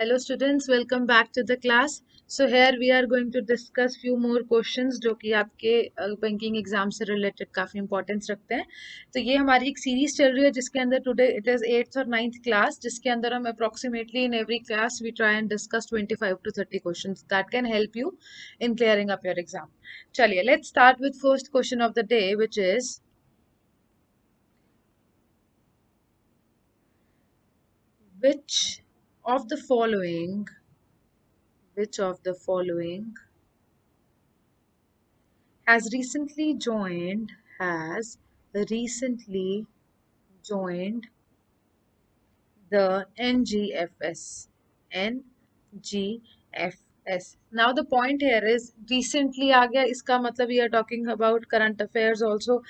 Hello students, welcome back to the class. So here we are going to discuss few more questions जो कि आपके banking exam से related काफी importance रखते हैं. तो ये हमारी एक सीरीज चल रही है जिसके अंदर टुडे इट इज 8th और 9th क्लास, जिसके अंदर हम approximately in every class we try and discuss 25 to 30 questions that can help you in clearing up your exam. चलिए let's start with first question of the day which is which of the following which of the following has recently joined the NGFS. NGFS. Now the point here is recently आ गया, इसका मतलब we are talking about current affairs also.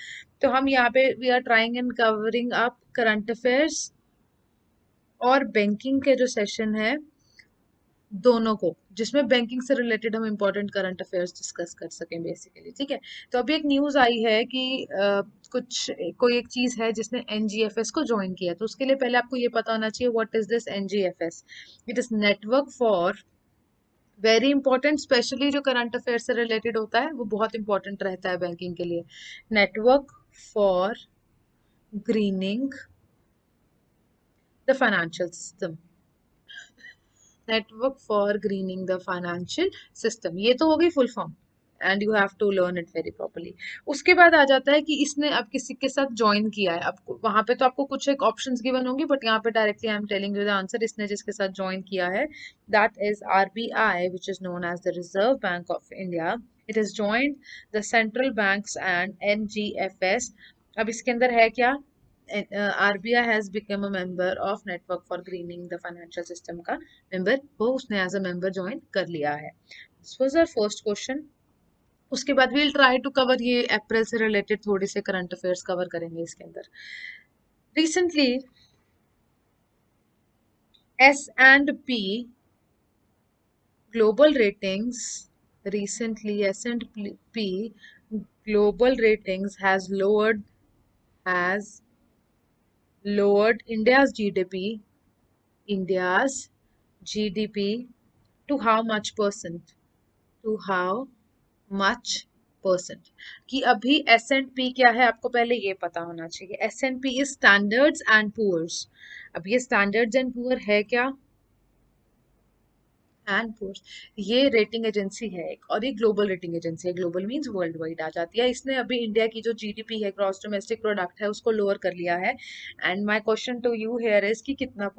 तो हम यहाँ पे we are trying and covering up current affairs और banking के जो सेशन है दोनों को, जिसमें बैंकिंग से रिलेटेड हम इंपॉर्टेंट करंट अफेयर्स डिस्कस कर सकें बेसिकली. ठीक है. तो अभी एक न्यूज आई है कि कुछ कोई एक चीज है जिसने एनजीएफएस को ज्वाइन किया. तो उसके लिए पहले आपको ये पता होना चाहिए what is this NGFS. It is network for very important, specially जो करंट अफेयर से रिलेटेड होता है वो बहुत इंपॉर्टेंट रहता है बैंकिंग के लिए. Network for greening the financial system. Network for greening the financial system, ये तो हो गई full form and you have to learn it very properly. उसके बाद आ जाता है कि इसने अब किसी के साथ ज्वाइन किया है. आपको वहां पे तो आपको कुछ एक ऑप्शंस गिवन होंगी, बट यहाँ पे directly I am telling you the answer. इसने जिसके साथ ज्वाइन किया है that is RBI, which is known as the reserve bank of India. It is joined the central banks and NGFS. अब इसके अंदर है क्या, RBI has become a member of network for greening the financial system का member वो उसने as a member join कर लिया है. This was our first question. उसके बाद वील ट्राई टू कवर, ये अप्रैल से रिलेटेड थोड़े से करंट अफेयर्स कवर करेंगे इसके अंदर. Recently S and P global ratings recently S&P global ratings has lowered India's GDP to how much percent? To how much percent. कि अभी एस एंड पी क्या है आपको पहले ये पता होना चाहिए. S and P is standards and poor's. अब ये स्टैंडर्ड्स एंड पुअर है क्या, एंड पुअर्स, ये रेटिंग एजेंसी है एक, और ये ग्लोबल रेटिंग एजेंसी है. ग्लोबल मींस वर्ल्ड वाइड आ जाती है. इसने अभी इंडिया की जो जीडीपी है, ग्रॉस डोमेस्टिक प्रोडक्ट है, उसको लोअर कर लिया है. And my question to you here is कि कितना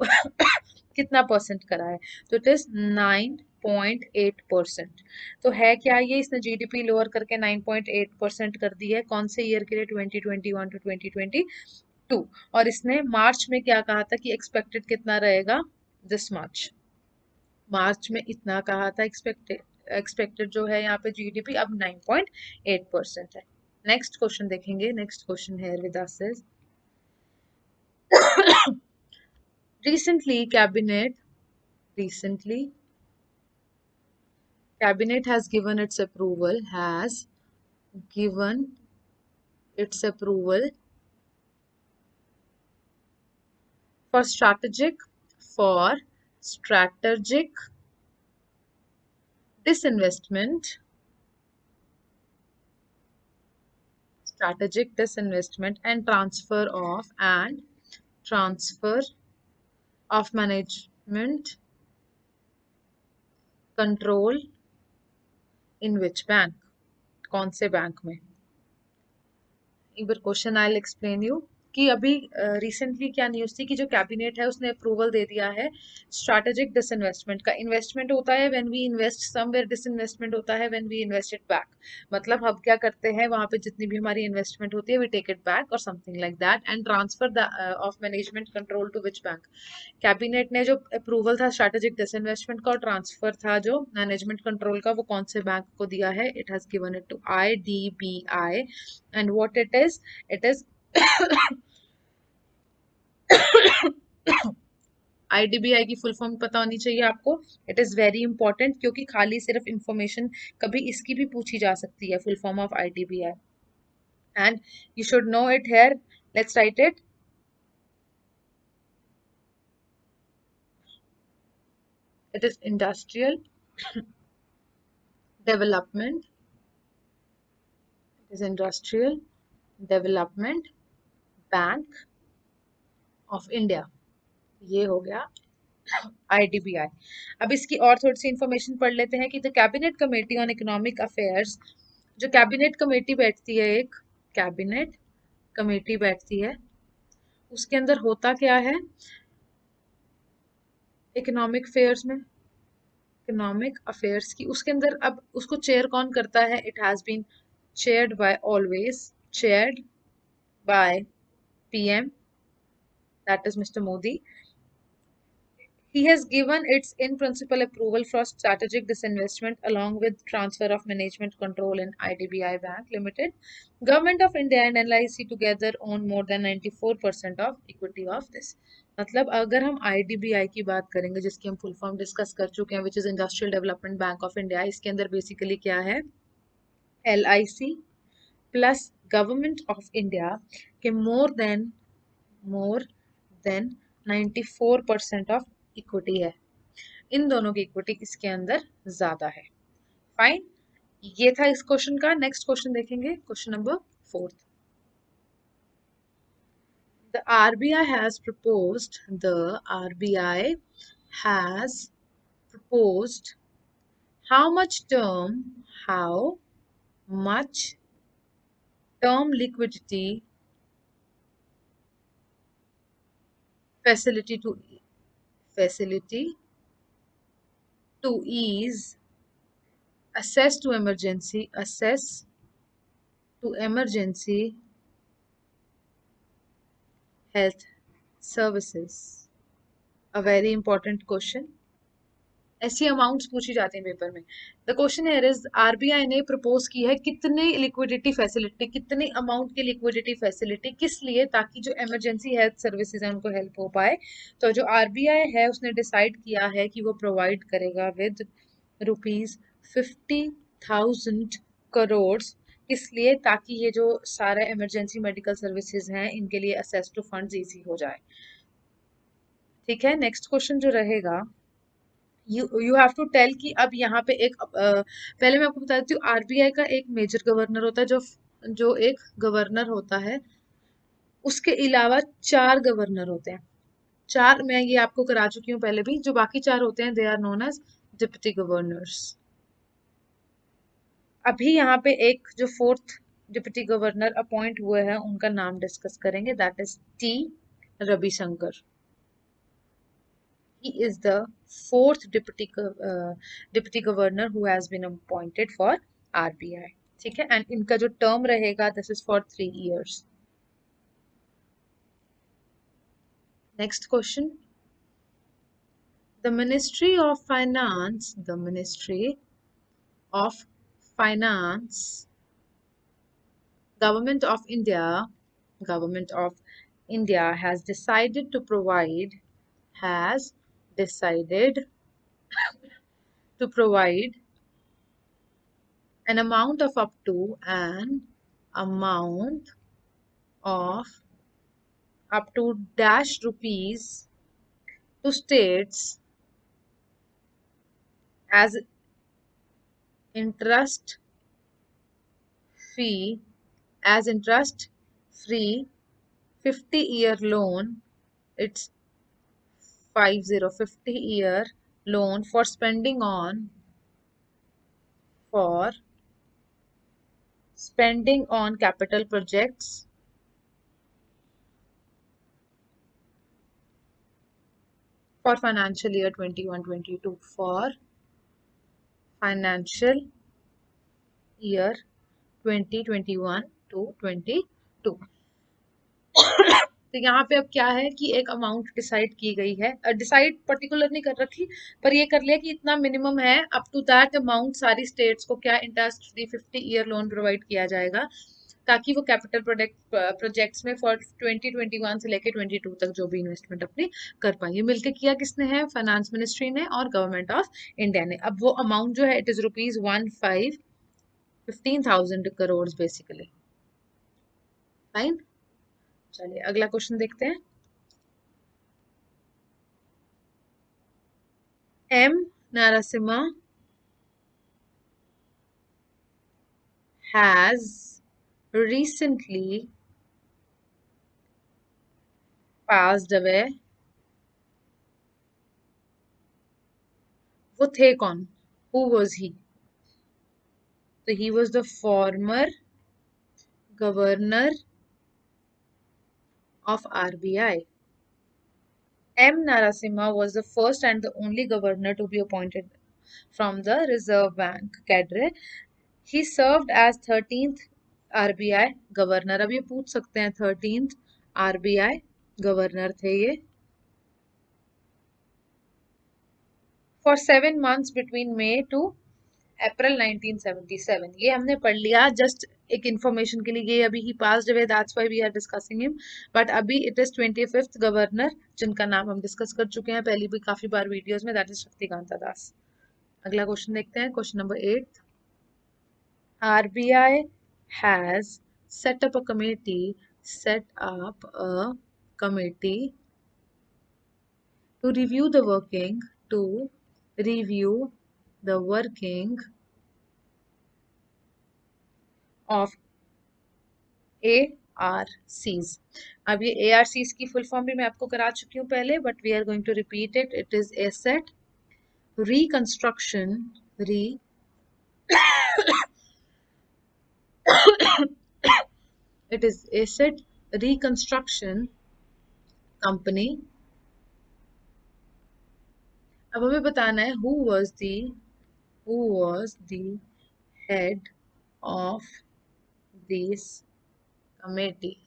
कितना परसेंट करा है. तो इट इज 9.8%. तो है क्या ये, इसने जीडीपी लोअर करके 9.8% कर दी है. कौन से ईयर के लिए, 2021 to 2022. और इसने मार्च में क्या कहा था कि एक्सपेक्टेड कितना रहेगा, दिस मार्च में इतना कहा था एक्सपेक्टेड जो है यहाँ पे जीडीपी अब 9.8% है. नेक्स्ट क्वेश्चन देखेंगे. नेक्स्ट क्वेश्चन है with us is recently cabinet has given its approval for strategic disinvestment and transfer of management control in which bank. कौन से बैंक में. एक बार क्वेश्चन आई एक्सप्लेन यू कि अभी रिसेंटली क्या न्यूज थी कि जो कैबिनेट है उसने अप्रूवल दे दिया है स्ट्रैटेजिक डिसइन्वेस्टमेंट का. इन्वेस्टमेंट होता है when we invest somewhere, disinvestment होता है when we invest it back. मतलब हम क्या करते हैं, वहां पे जितनी भी हमारी इन्वेस्टमेंट होती है वी टेक इट बैक और something like that. And transfer of management control to which bank. Cabinet ने जो अप्रूवल था स्ट्रैटेजिक डिसइन्वेस्टमेंट का और ट्रांसफर था जो मैनेजमेंट कंट्रोल का, वो कौन से बैंक को दिया है, it has given it to IDBI. And what it is IDBI की फुल फॉर्म पता होनी चाहिए आपको. इट इज वेरी इंपॉर्टेंट क्योंकि खाली सिर्फ इंफॉर्मेशन कभी इसकी भी पूछी जा सकती है, full form of IDBI, and you should know it here. Let's write it. It is Industrial Development. It is Industrial Development bank of India. ये हो गया IDBI। अब इसकी और थोड़ी सी इंफॉर्मेशन पढ़ लेते हैं कि the cabinet committee on economic affairs, जो कैबिनेट कमेटी बैठती है, एक कैबिनेट कमेटी बैठती है, उसके अंदर होता क्या है इकोनॉमिक अफेयर्स में, इकोनॉमिक अफेयर्स की, उसके अंदर अब उसको चेयर कौन करता है? It has been chaired by, always chaired by PM, that is Mr. Modi. He has given its in principle approval for strategic disinvestment along with transfer of management control in IDBI Bank Limited. Government of India and LIC together own more than 94% of equity of this. मतलब अगर हम IDBI की बात करेंगे, जिसकी हम full form discuss कर चुके हैं, which is industrial development bank of India, इसके अंदर बेसिकली क्या है, LIC plus government of India के मोर देन 94% ऑफ इक्विटी है। इन दोनों की इक्विटी इसके अंदर ज्यादा है। फाइन, ये था इस क्वेश्चन का। नेक्स्ट क्वेश्चन देखेंगे, question number 4। The RBI has proposed how much term liquidity facility to ease access to emergency health services। A very important question। ऐसी अमाउंट्स पूछी जाती हैं पेपर में। The question here is, RBI ने propose की है कितने लिक्विडिटी फैसिलिटी, कितने अमाउंट की लिक्विडिटी फैसिलिटी, किस लिए? ताकि जो इमरजेंसी हेल्थ सर्विसेज हैं उनको हेल्प हो पाए। तो जो आरबीआई है उसने डिसाइड किया है कि वो प्रोवाइड करेगा विद ₹50,000 करोड़। इसलिए ताकि ये जो सारे इमरजेंसी मेडिकल सर्विसेज हैं इनके लिए असेस टू फंड्स इजी हो जाए। ठीक है, नेक्स्ट क्वेश्चन जो रहेगा, यू हैव टू टेल कि अब यहाँ पे एक पहले मैं आपको बता देती हूँ, आरबीआई का एक मेजर गवर्नर होता है, जो एक गवर्नर होता है, उसके अलावा 4 गवर्नर होते हैं। 4 मैं ये आपको करा चुकी हूँ पहले भी। जो बाकी 4 होते हैं they are known as deputy governors. अभी यहाँ पे एक जो 4th डिप्टी गवर्नर अपॉइंट हुए हैं उनका नाम डिस्कस करेंगे, that is T. Ravishankar. He is the 4th deputy governor who has been appointed for RBI। ठीक है, एंड इनका जो टर्म रहेगा this is for 3 years। Next question, the ministry of finance government of India has decided to provide an amount of up to dash rupees to states as interest free 50-year loan. It's 50-year loan for spending on capital projects for financial year 21-22, for financial year 2021 to 22। तो यहाँ पे अब क्या है कि एक amount decide की गई है, डिसाइड पर्टिकुलर नहीं कर रखी, पर ये कर लिया कि इतना मिनिमम है, अप टू दैट अमाउंट सारी स्टेट्स को क्या interest free 50-year loan provide किया जाएगा, ताकि वो कैपिटल प्रोजेक्ट्स में फॉर 2021 से लेके 22 तक जो भी इन्वेस्टमेंट अपनी कर पाएंगे। मिलकर किया किसने है? फाइनेंस मिनिस्ट्री ने और गवर्नमेंट ऑफ इंडिया ने। अब वो अमाउंट जो है it is ₹15,000 crore basically. Fine, चलिए अगला क्वेश्चन देखते हैं। M Narasimha has recently passed away. वो थे कौन? Who was he? So he was the former governor of RBI. M. Narasimha was the first and the only governor to be appointed from the Reserve Bank cadre. He served as 13th RBI governor. अब ये पूछ सकते हैं 13th RBI governor थे ये for 7 months between May to अप्रैल 1977. ये हमने पढ़ लिया जस्ट एक इंफॉर्मेशन के लिए. ये अभी ही passed away, that's why we are discussing him. But अभी इट इज 25th गवर्नर जिनका नाम हम डिस्कस कर चुके हैं पहली भी काफी बार वीडियोस में, दैट इज शक्तिकांता दास. अगला क्वेश्चन देखते हैं, question number 8. RBI has set up a committee to review the working of ARCs. अब ये ARCs की फुल फॉर्म भी मैं आपको करा चुकी हूँ पहले, but we are going to repeat it. It is asset reconstruction it is asset reconstruction company. अब हमें बताना है who was the head of this committee.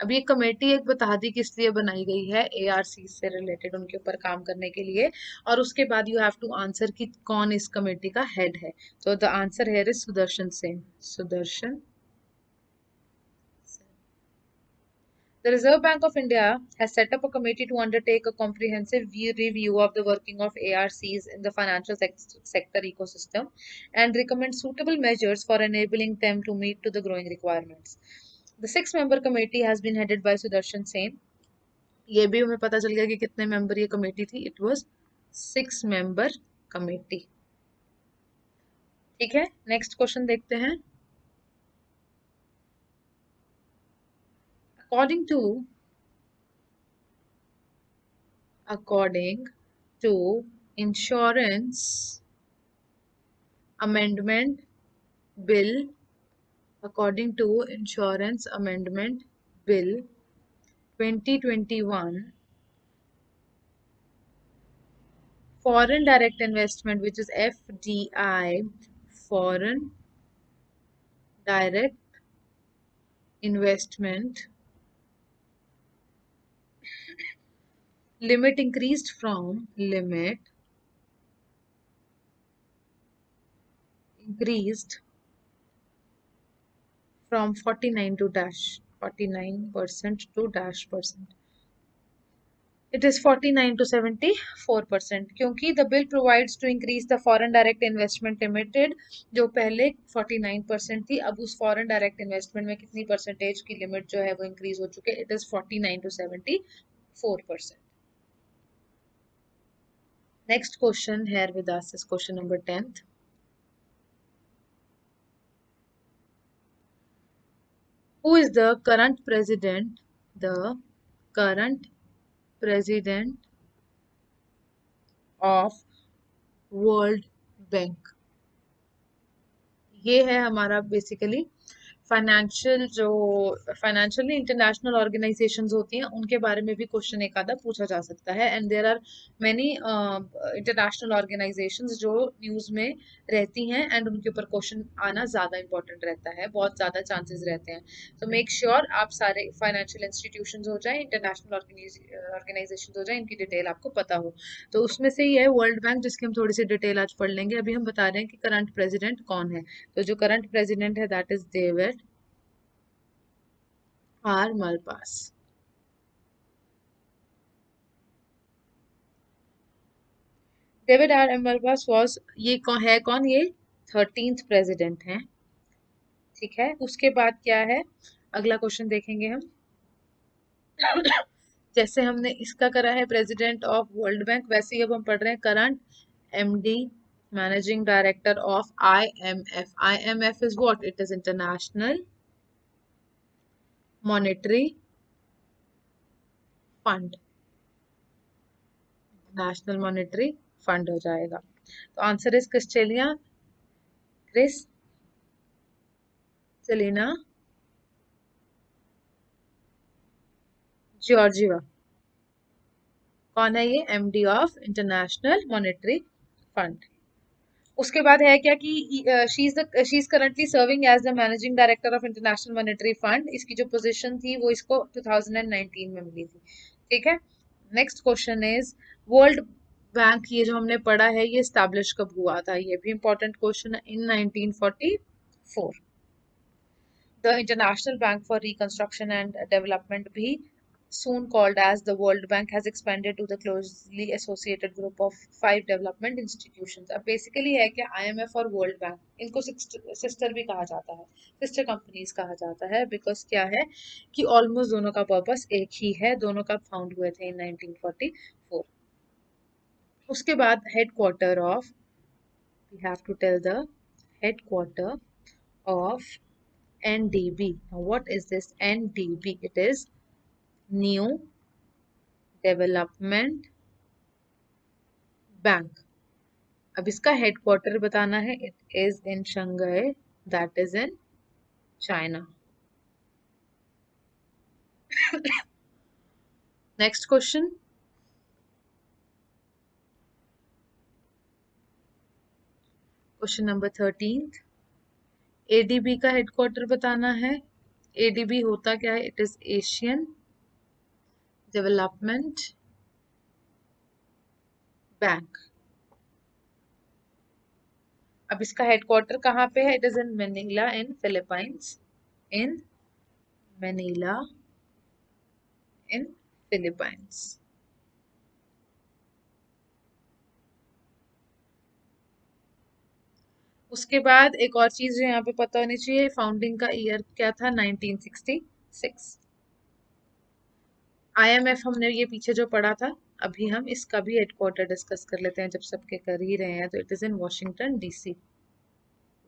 अब ये कमेटी एक बता दी किस लिए बनाई गई है, ARC से रिलेटेड उनके ऊपर काम करने के लिए. और उसके बाद यू हैव टू आंसर कि कौन इस कमेटी का हेड है. तो the answer here is Sudarshan Sen. Sudarshan. The Reserve Bank of India has set up a committee to undertake a comprehensive review of the working of ARCs in the financial sector ecosystem and recommend suitable measures for enabling them to meet to the growing requirements. The 6-member committee has been headed by Sudarshan Sen. ये भी हमें पता चल गया कि कितने member ये committee थी. It was 6-member committee. ठीक है, नेक्स्ट क्वेश्चन देखते हैं. According to Insurance Amendment Bill, according to Insurance Amendment Bill 2021, foreign direct investment, which is FDI, foreign direct investment limit increased from 49% to -49%. It is 49 to 74%. क्योंकि the bill provides to increase the foreign direct investment limited, जो पहले 49% थी, अब उस foreign direct investment में कितनी percentage की limit जो है वो इंक्रीज हो चुके. It is 49 to 74%. Next question here with us is question number 10th. Who is the current president of World Bank? ये है हमारा बेसिकली फाइनेंशियली इंटरनेशनल ऑर्गेनाइजेशंस होती हैं उनके बारे में भी क्वेश्चन एक आधा पूछा जा सकता है. And there are many international organizations जो न्यूज़ में रहती हैं एंड उनके ऊपर क्वेश्चन आना ज़्यादा इंपॉर्टेंट रहता है, बहुत ज़्यादा चांसेस रहते हैं. तो मेक श्योर आप सारे फाइनेंशियल इंस्टीट्यूशंस हो जाए, इंटरनेशनल ऑर्गेनाइजेशन हो जाए, इनकी डिटेल आपको पता हो. तो उसमें से ही है वर्ल्ड बैंक, जिसकी हम थोड़ी सी डिटेल आज पढ़ लेंगे. अभी हम बता रहे हैं कि करंट प्रेसिडेंट कौन है. तो जो करंट प्रेसिडेंट है that is David R Malpass. David R Malpass was, ये कौन ये 13th प्रेसिडेंट हैं. ठीक है, उसके बाद क्या है, अगला क्वेश्चन देखेंगे हम. जैसे हमने इसका करा है प्रेसिडेंट ऑफ वर्ल्ड बैंक, वैसे ही अब हम पढ़ रहे हैं current MD, Managing Director of IMF. IMF is what? It is International Monetary Fund. National monetary fund हो जाएगा. तो answer is Kristalina, Kristalina Georgieva. कौन है ये? MD of international monetary fund. उसके बाद है क्या कि she is currently serving as the managing director of international monetary fund. इसकी जो पोजीशन थी वो इसको 2019 में मिली थी. ठीक है. Next question is world bank. ये जो हमने पढ़ा है ये स्टैब्लिश कब हुआ था? ये भी इंपॉर्टेंट क्वेश्चन है. इन 1944. The international bank for reconstruction and development भी soon called as the World Bank has expanded to the closely associated group of 5 development institutions. अब बेसिकली है कि IMF और वर्ल्ड बैंक, इनको सिस्टर भी कहा जाता है, सिस्टर कंपनीज कहा जाता है. बिकॉज क्या है कि ऑलमोस्ट दोनों का पर्पस एक ही है. दोनों का फाउंड हुए थे इन 1944. उसके बाद headquarter of, we have to tell the headquarter of NDB. Now what is this NDB? It is New Development Bank. अब इसका हेडक्वार्टर बताना है. It is in Shanghai, that is in China. Next question. Question number 13. ADB का headquarter बताना है. ADB होता क्या है? It is Asian development bank. अब इसका हेडक्वार्टर कहाँ पे है? It is in Manila in Philippines. In Manila in Philippines. उसके बाद एक और चीज जो यहाँ पे पता होनी चाहिए, फाउंडिंग का ईयर क्या था? 1966. IMF हमने ये पीछे जो पढ़ा था, अभी हम इसका भी हेडक्वार्टर डिस्कस कर लेते हैं जब सबके कर ही रहे हैं. तो it is in Washington DC.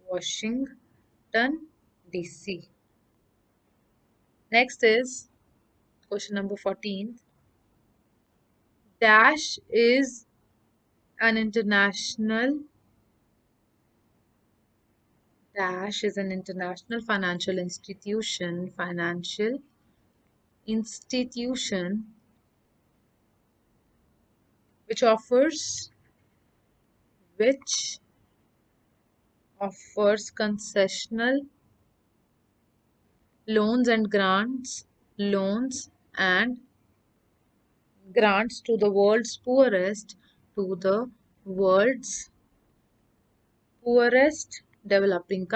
Washington DC. Next is question number 14. Dash is an international Dash is an international financial institution which offers concessional loans and grants to the world's poorest developing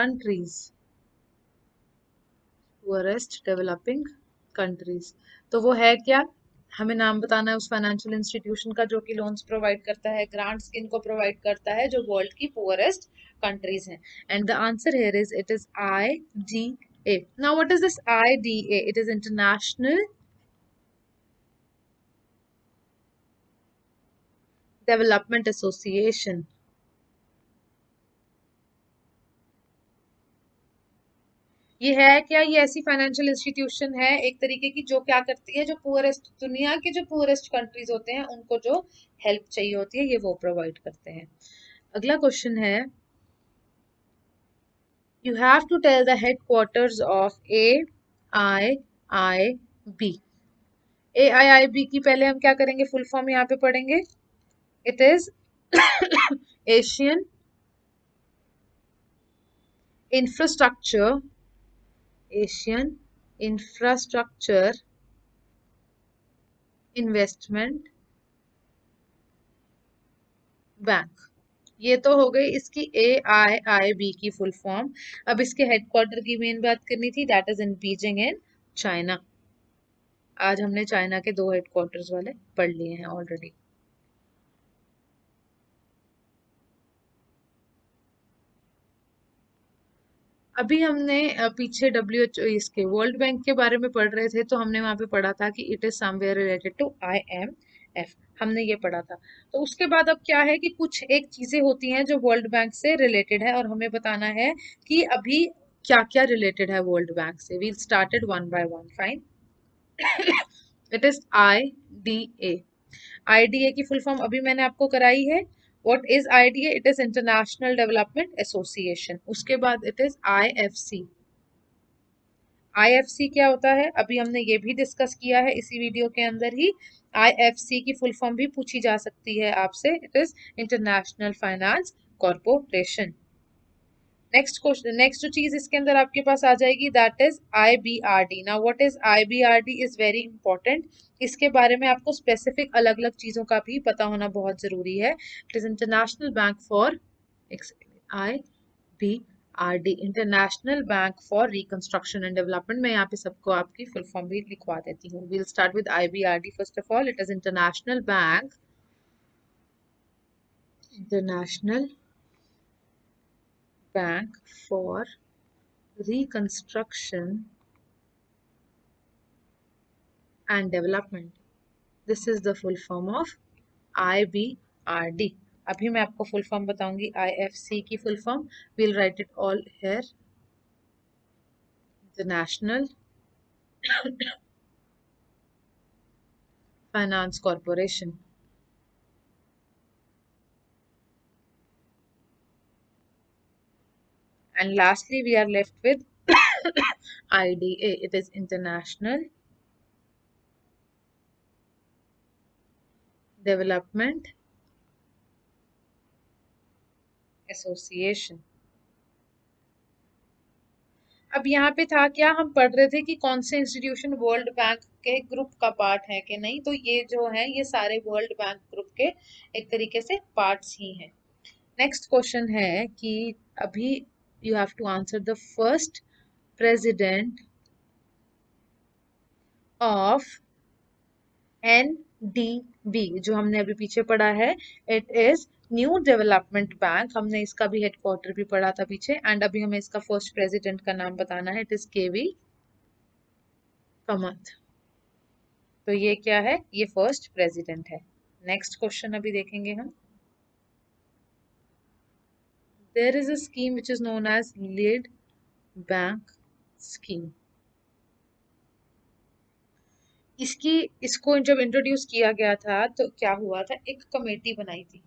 countries. तो वो है क्या? हमें नाम बताना है उस financial institution का जो कि लोन्स प्रोवाइड करता है, ग्रांट्स किनको प्रोवाइड करता है? जो वर्ल्ड की पुअरेस्ट कंट्रीज हैं. And the answer here is it is IDA. Now what is this IDA? It is international development association. ये है क्या? ये ऐसी फाइनेंशियल इंस्टीट्यूशन है एक तरीके की जो क्या करती है, जो पुअरेस्ट, दुनिया के जो पुअरेस्ट कंट्रीज होते हैं उनको जो हेल्प चाहिए होती है ये वो प्रोवाइड करते हैं. अगला क्वेश्चन है, you have to tell the headquarters of AIIB. AIIB की पहले हम क्या करेंगे? फुल फॉर्म यहाँ पे पढ़ेंगे. It is Asian infrastructure investment bank. ये तो हो गई इसकी AIIB की फुल फॉर्म. अब इसके हेडक्वार्टर की मेन बात करनी थी. That is in Beijing in China. आज हमने चाइना के 2 हेडक्वार्टर्स वाले पढ़ लिए हैं ऑलरेडी. अभी हमने पीछे WHO, इसके वर्ल्ड बैंक के बारे में पढ़ रहे थे, तो हमने वहां पे पढ़ा था कि it is somewhere related to IMF. हमने ये पढ़ा था। तो उसके बाद अब क्या है कि कुछ एक चीजें होती हैं जो वर्ल्ड बैंक से रिलेटेड है और हमें बताना है कि अभी क्या क्या रिलेटेड है वर्ल्ड बैंक से। We'll started one by one. Fine. It is IDA। IDA की फुल फॉर्म अभी मैंने आपको कराई है। What is IDA? It is international development association. उसके बाद इट इज IFC। IFC क्या होता है अभी हमने ये भी डिस्कस किया है इसी वीडियो के अंदर ही। IFC की फुल फॉर्म भी पूछी जा सकती है आपसे। It is international finance corporation. Next question, next जो चीज इसके अंदर आपके पास आ जाएगी that is IBRD। Now what is IBRD is very important. इसके बारे में आपको स्पेसिफिक अलग अलग चीजों का भी पता होना बहुत जरूरी है। It is international bank for IBRD, international bank for reconstruction and development. मैं यहाँ पे सबको आपकी फुल फॉर्म भी लिखवा देती हूँ। We'll start with IBRD। First of all, it is international bank for reconstruction and development. This is the full form of IBRD. अभी मैं आपको फुल फॉर्म बताऊंगी IFC की full form. we'll write it all here. International Finance Corporation. And lastly we are left with IDA. It is International Development Association. अब यहाँ पे था क्या, हम पढ़ रहे थे कि कौन से इंस्टीट्यूशन वर्ल्ड बैंक के ग्रुप का पार्ट है कि नहीं। तो ये जो है ये सारे वर्ल्ड बैंक ग्रुप के एक तरीके से पार्ट्स ही हैं। नेक्स्ट क्वेश्चन है कि अभी you have to answer the first president of NDB जो हमने अभी पीछे पढ़ा है। It is new development bank. हमने इसका भी हेडक्वार्टर भी पढ़ा था पीछे। एंड अभी हमें इसका फर्स्ट प्रेसिडेंट का नाम बताना है। It is KV Kamath. तो ये क्या है, ये फर्स्ट प्रेसिडेंट है। नेक्स्ट क्वेश्चन अभी देखेंगे हम। There is a scheme which is known as lead bank scheme. इसको जब इंट्रोड्यूस किया गया था तो क्या हुआ था, एक कमेटी बनाई थी।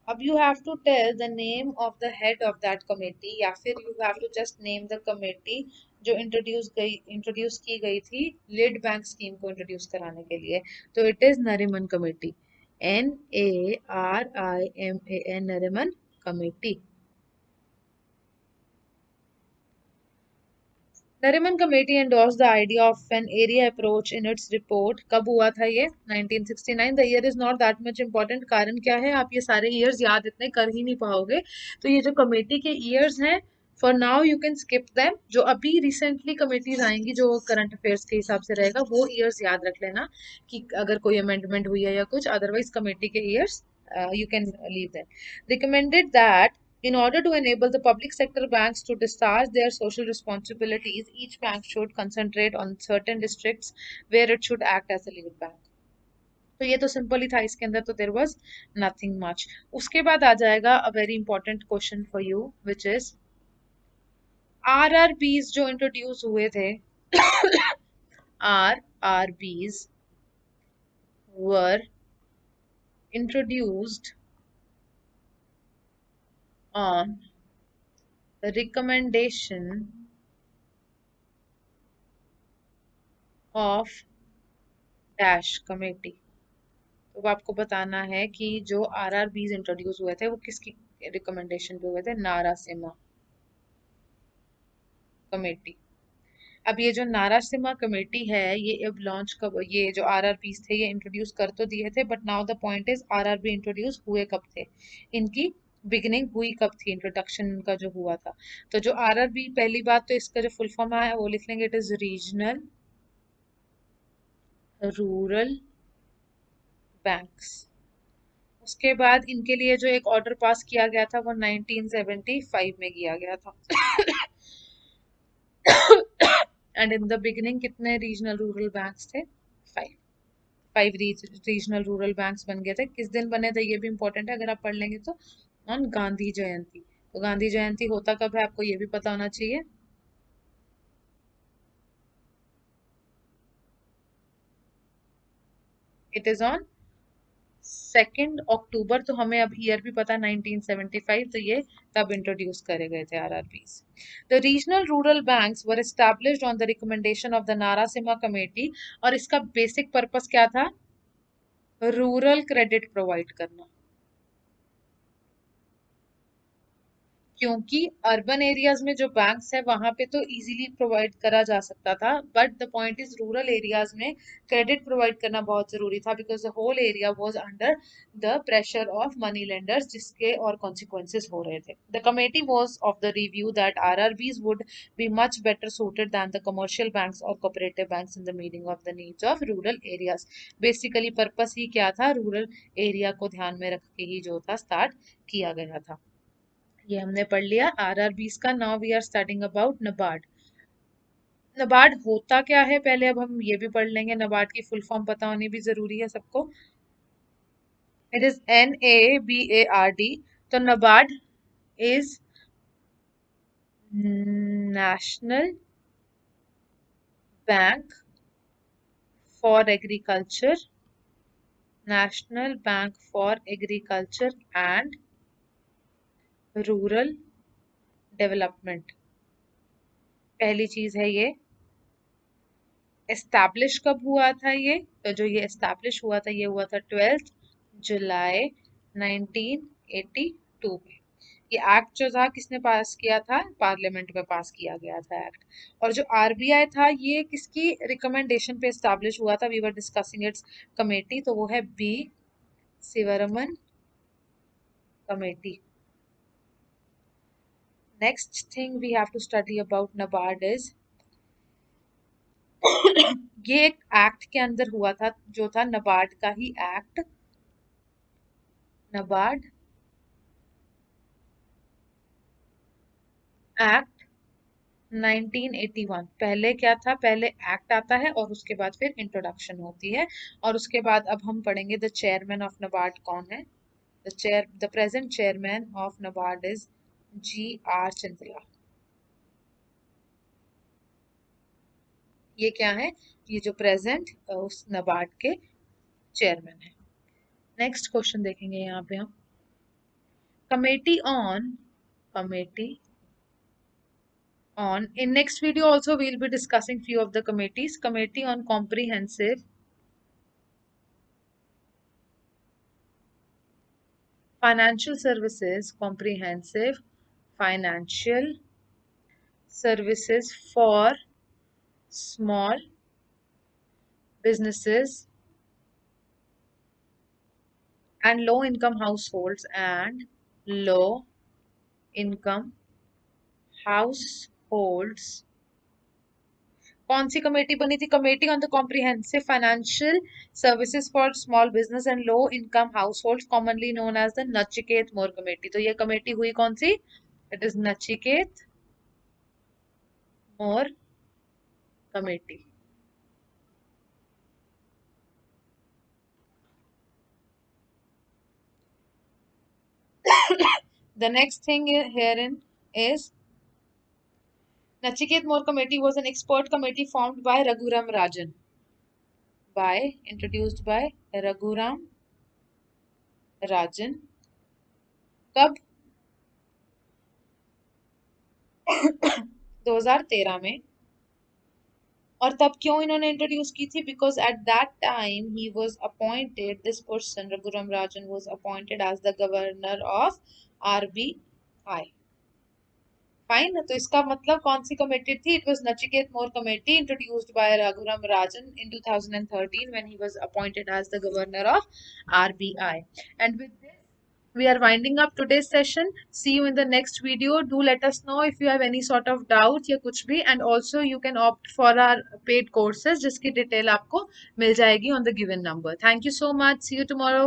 अब you have to tell the name of the head of that committee, या फिर you have to just name the committee जो इंट्रोड्यूस की गई थी लीड बैंक स्कीम को इंट्रोड्यूस कराने के लिए। तो it is Nariman committee. NARIMAN, Nariman committee. Nariman committee endorsed the idea of an area approach in its report। कब हुआ था ये? 1969। The year is not that much important. कारण क्या है, आप ये सारे ईयर्स याद इतने कर ही नहीं पाओगे। तो ये जो कमेटी के ईयर्स हैं, for now you can skip them. जो अभी रिसेंटली कमेटीज आएंगी जो करंट अफेयर्स के हिसाब से रहेगा, वो ईयर्स याद रख लेना कि अगर कोई अमेंडमेंट हुई है या कुछ। अदरवाइज कमेटी के years you can leave them। Recommended that in order to enable the public sector banks to discharge their social responsibilities, each bank should concentrate on certain districts where it should act as a lead bank। तो ये तो simple ही था, इसके अंदर तो there was nothing much. उसके बाद आ जाएगा a very important question for you which is RRBs जो इंट्रोड्यूस हुए थे। RRBs were introduced on the recommendation of dash committee. तो आपको बताना है कि जो RRBs इंट्रोड्यूस हुए थे वो किसकी रिकमेंडेशन पे हुए थे? नारासिमा कमेटी। अब ये जो नारासिमा कमेटी है ये अब लॉन्च कब, ये जो RRBs थे ये इंट्रोड्यूस कर तो दिए थे, but now the point is RRB introduce हुए कब थे, इनकी बिगिनिंग हुई कब थी, इंट्रोडक्शन इनका जो हुआ था। तो जो RRB, पहली बात तो इसका जो फुल फॉर्म है वो लिख लेंगे, it is regional rural banks. उसके बाद इनके लिए जो एक ऑर्डर पास किया गया था वो 1975 में किया गया था। एंड इन द बिगिनिंग कितने रीजनल रूरल बैंक्स थे? 5। 5 रीजनल रूरल बैंक्स बन गए थे। किस दिन बने थे ये भी इंपॉर्टेंट है, अगर आप पढ़ लेंगे तो ऑन गांधी जयंती। तो गांधी जयंती होता कब है आपको ये भी पता होना चाहिए। इट इज ऑन 2 अक्टूबर। तो हमें अब ईयर भी पता है 1975, तो ये तब इंट्रोड्यूस करे गए थे RRBs. The regional rural banks were established on the recommendation of the Narasimham committee. और इसका बेसिक पर्पस क्या था, रूरल क्रेडिट प्रोवाइड करना। क्योंकि अर्बन एरियाज में जो बैंक्स है वहां पे तो इजीली प्रोवाइड करा जा सकता था, but the point is rural areas में क्रेडिट प्रोवाइड करना बहुत जरूरी था, because the whole area was under the pressure of money lenders, जिसके और कॉन्सिक्वेंसेस हो रहे थे। The committee was of the review that RRBs would be much better suited than the commercial banks और cooperative banks in the meeting of the needs of rural areas. Basically purpose ही क्या था, rural area को ध्यान में रख के ही जो था स्टार्ट किया गया था। ये हमने पढ़ लिया आरआरबीज का। Now we are starting about NABARD. NABARD होता क्या है पहले अब हम ये भी पढ़ लेंगे, नबार्ड की फुल फॉर्म पता होनी भी जरूरी है सबको। It is NABARD। तो NABARD is national bank for agriculture, national bank for agriculture and rural development. पहली चीज है ये। एस्टैब्लिश कब हुआ था ये, तो जो ये एस्टैब्लिश हुआ था ये हुआ था 12 जुलाई 1982 में। ये एक्ट जो था किसने पास किया था, पार्लियामेंट में पास किया गया था एक्ट। और जो आरबीआई था ये किसकी रिकमेंडेशन पे एस्टैब्लिश हुआ था, we were discussing its committee, तो वो है B Sivaraman committee. Next thing we have to study about NABARD is ये एक एक्ट के अंदर हुआ था जो था नबार्ड का ही एक्ट, नबार्ड एक्ट 1981। पहले क्या था, पहले एक्ट आता है और उसके बाद फिर इंट्रोडक्शन होती है। और उसके बाद अब हम पढ़ेंगे द चेयरमैन ऑफ नबार्ड कौन है। The present chairman of NABARD is GR Chintala. ये क्या है, ये जो प्रेजेंट उस नबार्ड के चेयरमैन है। नेक्स्ट क्वेश्चन देखेंगे यहाँ पे हम, committee on, committee on in next video also we'll be discussing few of the committees. Committee on comprehensive financial services, comprehensive financial services for small businesses and low income households and low income households। कौन सी committee बनी थी, committee on the comprehensive financial services for small business and low income household, commonly known as the Nachiket Mor committee. तो ये committee हुई कौन सी, it is Nachiket Mor committee. The next thing herein is Nachiket More Committee was an expert committee formed by Raghuram Rajan. Introduced by Raghuram Rajan. कब 2013 में। और तब क्यों इन्होंने इंट्रोड्यूस की थी, because at that time he was appointed, this person Raghuram Rajan was appointed as the governor of RBI। Fine, तो इसका मतलब कौन सी कमेटी थी, it was Nachiket Mor committee introduced by Raghuram Rajan in 2013 when he was appointed as the governor of RBI। And with this we are winding up today's session. See you in the next video. Do let us know if you have any sort of doubt या कुछ भी, and also you can opt for our paid courses जिसकी detail आपको मिल जाएगी on the given number. Thank you so much. See you tomorrow.